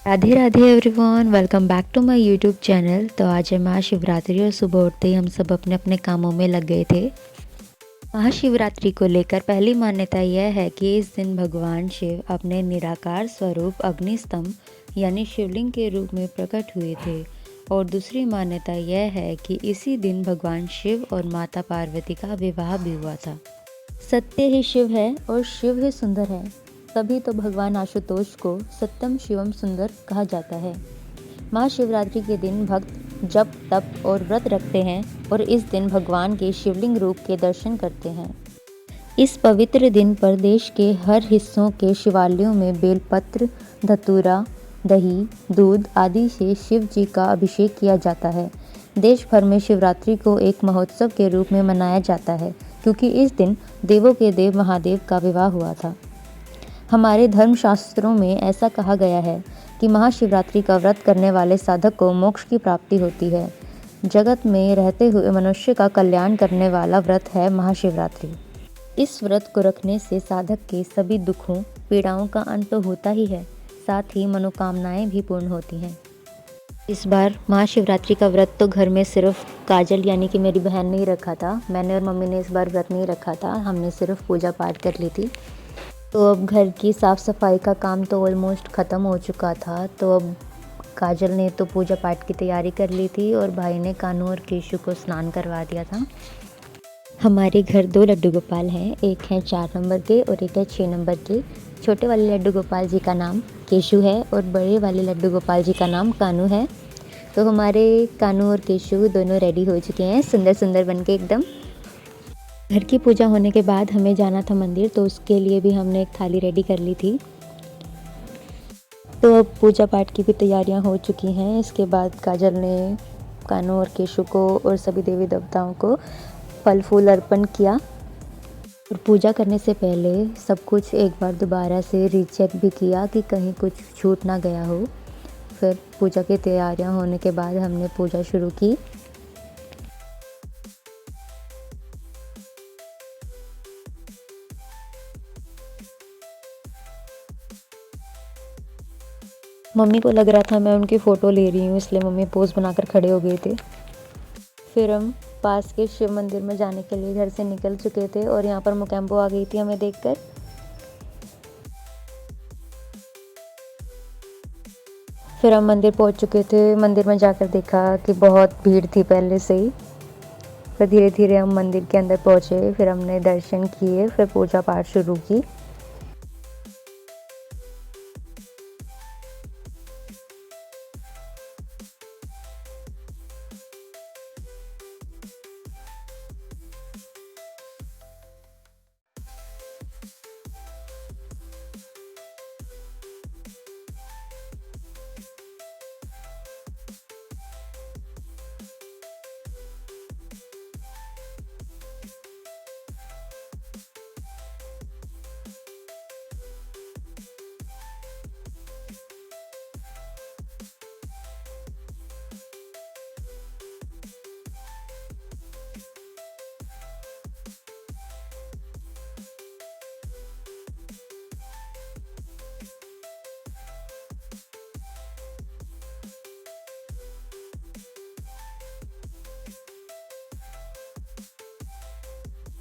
Radhe Radhe everyone, welcome back to my YouTube channel. तो आज है महाशिवरात्रि और सुबह उठते ही हम सब अपने अपने कामों में लग गए थे। महाशिवरात्रि को लेकर पहली मान्यता यह है कि इस दिन भगवान शिव अपने निराकार स्वरूप अग्निस्तंभ यानी शिवलिंग के रूप में प्रकट हुए थे। और दूसरी मान्यता यह है कि इसी दिन भगवान शिव और माता पार्वती का विवाह भी हुआ था। सत्य ही शिव है और शिव ही सुंदर है, तभी तो भगवान आशुतोष को सत्यम शिवम सुंदर कहा जाता है। महाशिवरात्रि के दिन भक्त जप तप और व्रत रखते हैं और इस दिन भगवान के शिवलिंग रूप के दर्शन करते हैं। इस पवित्र दिन पर देश के हर हिस्सों के शिवालयों में बेलपत्र, धतूरा, दही, दूध आदि से शिव जी का अभिषेक किया जाता है। देश भर में शिवरात्रि को एक महोत्सव के रूप में मनाया जाता है, क्योंकि इस दिन देवों के देव महादेव का विवाह हुआ था। हमारे धर्मशास्त्रों में ऐसा कहा गया है कि महाशिवरात्रि का व्रत करने वाले साधक को मोक्ष की प्राप्ति होती है। जगत में रहते हुए मनुष्य का कल्याण करने वाला व्रत है महाशिवरात्रि। इस व्रत को रखने से साधक के सभी दुखों पीड़ाओं का अंत तो होता ही है, साथ ही मनोकामनाएं भी पूर्ण होती हैं। इस बार महाशिवरात्रि का व्रत तो घर में सिर्फ काजल यानी कि मेरी बहन ने ही रखा था। मैंने और मम्मी ने इस बार व्रत नहीं रखा था, हमने सिर्फ पूजा पाठ कर ली थी। तो अब घर की साफ़ सफाई का काम तो ऑलमोस्ट ख़त्म हो चुका था। तो अब काजल ने तो पूजा पाठ की तैयारी कर ली थी और भाई ने कानू और केशु को स्नान करवा दिया था। हमारे घर 2 लड्डू गोपाल हैं, एक है 4 नंबर के और एक है 6 नंबर के। छोटे वाले लड्डू गोपाल जी का नाम केशु है और बड़े वाले लड्डू गोपाल जी का नाम कानू है। तो हमारे कानू और केशु दोनों रेडी हो चुके हैं, सुंदर सुंदर बन के एकदम। घर की पूजा होने के बाद हमें जाना था मंदिर, तो उसके लिए भी हमने एक थाली रेडी कर ली थी। तो अब पूजा पाठ की भी तैयारियां हो चुकी हैं। इसके बाद काजल ने कानू और केशु को और सभी देवी देवताओं को फल फूल अर्पण किया। और पूजा करने से पहले सब कुछ एक बार दोबारा से रीचेक भी किया कि कहीं कुछ छूट ना गया हो। फिर पूजा की तैयारियां होने के बाद हमने पूजा शुरू की। मम्मी को लग रहा था मैं उनकी फ़ोटो ले रही हूँ, इसलिए मम्मी पोज बनाकर खड़े हो गए थे। फिर हम पास के शिव मंदिर में जाने के लिए घर से निकल चुके थे और यहाँ पर मोकेम्बो आ गई थी हमें देखकर। फिर हम मंदिर पहुँच चुके थे। मंदिर में जाकर देखा कि बहुत भीड़ थी पहले से ही। फिर धीरे धीरे हम मंदिर के अंदर पहुँचे, फिर हमने दर्शन किए, फिर पूजा पाठ शुरू की।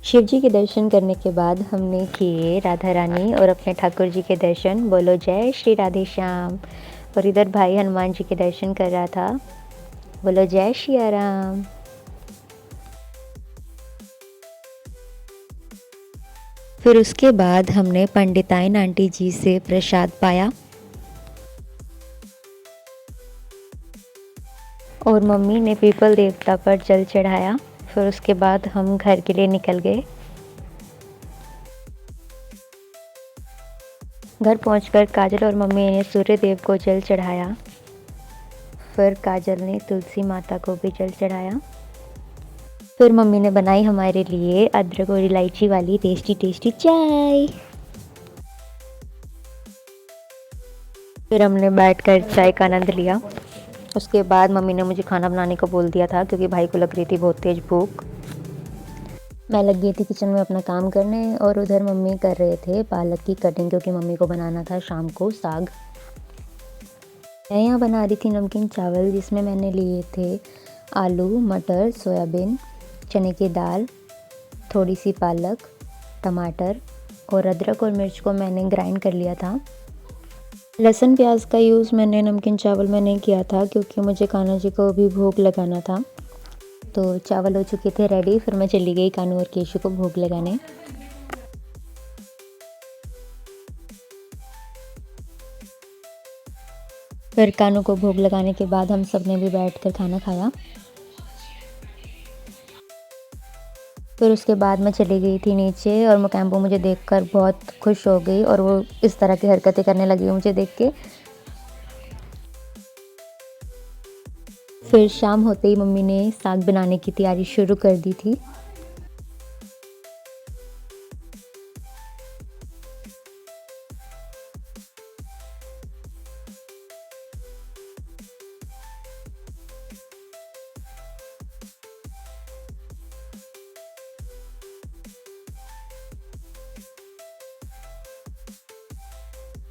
शिव जी के दर्शन करने के बाद हमने किए राधा रानी और अपने ठाकुर जी के दर्शन। बोलो जय श्री राधे श्याम। और इधर भाई हनुमान जी के दर्शन कर रहा था। बोलो जय श्री राम। फिर उसके बाद हमने पंडिताइन आंटी जी से प्रसाद पाया और मम्मी ने पीपल देवता पर जल चढ़ाया। फिर उसके बाद हम घर के लिए निकल गए। घर पहुंचकर काजल और मम्मी ने सूर्य देव को जल चढ़ाया। फिर काजल ने तुलसी माता को भी जल चढ़ाया। फिर मम्मी ने बनाई हमारे लिए अदरक और इलायची वाली टेस्टी टेस्टी चाय। फिर हमने बैठकर चाय का आनंद लिया। उसके बाद मम्मी ने मुझे खाना बनाने को बोल दिया था, क्योंकि भाई को लग रही थी बहुत तेज़ भूख। मैं लग गई थी किचन में अपना काम करने और उधर मम्मी कर रहे थे पालक की कटिंग, क्योंकि मम्मी को बनाना था शाम को साग। मैं यहाँ बना रही थी नमकीन चावल, जिसमें मैंने लिए थे आलू, मटर, सोयाबीन, चने की दाल, थोड़ी सी पालक, टमाटर और अदरक और मिर्च को मैंने ग्राइंड कर लिया था। लहसुन प्याज का यूज़ मैंने नमकीन चावल में नहीं किया था, क्योंकि मुझे कान्हा जी को भी भोग लगाना था। तो चावल हो चुके थे रेडी, फिर मैं चली गई कान्हा और केशु को भोग लगाने। फिर कान्हा को भोग लगाने के बाद हम सब ने भी बैठकर खाना खाया। फिर उसके बाद मैं चली गई थी नीचे, और मोकैम्बो मुझे देखकर बहुत खुश हो गई और वो इस तरह की हरकतें करने लगी मुझे देख के। फिर शाम होते ही मम्मी ने साग बनाने की तैयारी शुरू कर दी थी।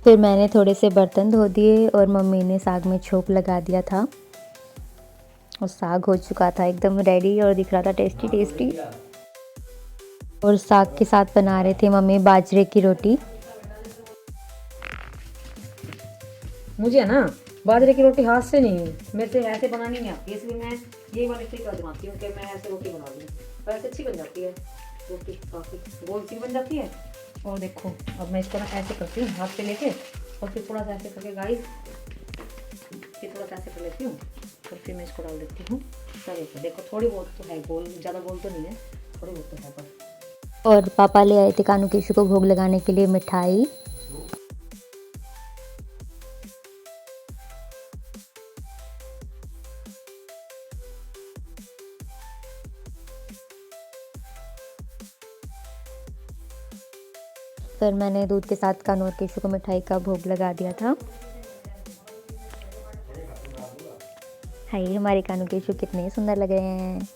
फिर मैंने थोड़े से बर्तन धो दिए और मम्मी ने साग में छोंक लगा दिया था, और साग हो चुका था एकदम रेडी और दिख रहा था टेस्टी टेस्टी। और साग के साथ बना रहे थे मम्मी बाजरे की रोटी। मुझे है ना बाजरे की रोटी हाथ से नहीं, मेरे से ऐसे बनानी नहीं आती, इसलिए मैं ये वाली ट्रिक आजमाती हूँ कि मैं ऐसे रोटी बना लूँ। वैसे अच्छी बन जाती है रोटी, काफ़ी गोल सी बन जाती है। और देखो अब मैं इसको ना ऐसे करती हूँ हाथ पे लेके, और फिर थोड़ा सा ऐसे करके गाइस, फिर थोड़ा सा ऐसे कर लेती हूँ, और फिर मैं इसको डाल देती हूँ तवे पे। देखो थोड़ी बहुत तो है गोल, ज़्यादा गोल तो नहीं है, थोड़ी बहुत तो है पर। और पापा ले आए थे कान्हा केशु को भोग लगाने के लिए मिठाई। फिर मैंने दूध के साथ कान्हा और केशु को मिठाई का भोग लगा दिया था। हाय, हमारे कान्हा केशु कितने सुंदर लग रहे हैं।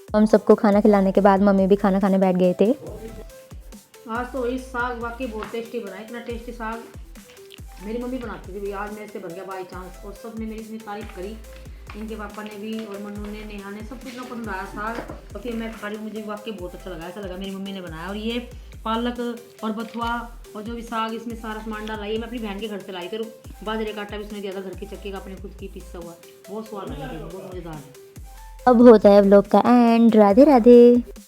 हम सबको खाना खिलाने के बाद मम्मी भी खाना खाने बैठ गए थे। आज तो इस साग वाकई बहुत टेस्टी बना, इतना टेस्टी साग मेरी मम्मी बनाती थी भैया, आज मेरे से बन गया बाई चांस। और सब ने मेरी इतनी तारीफ करी, इनके पापा ने भी और मन्नू ने, नेहा ने, सब कुछ ना पसंद आया साग। और फिर मैं खा रही हूँ, मुझे वाकई बहुत अच्छा लगा, ऐसा लगा मेरी मम्मी ने बनाया। और ये पालक और बथुआ और जो भी साग, इसमें सारा सामान डाला, ये मैं अपनी बहन के घर से लाई थी। बाजरे का आटा भी उसने दिया था घर की चक्की का, अपने खुद की पिसा हुआ, बहुत स्वाद लगा, बहुत मज़ेदार है। अब होता है व्लॉग का एंड। राधे राधे।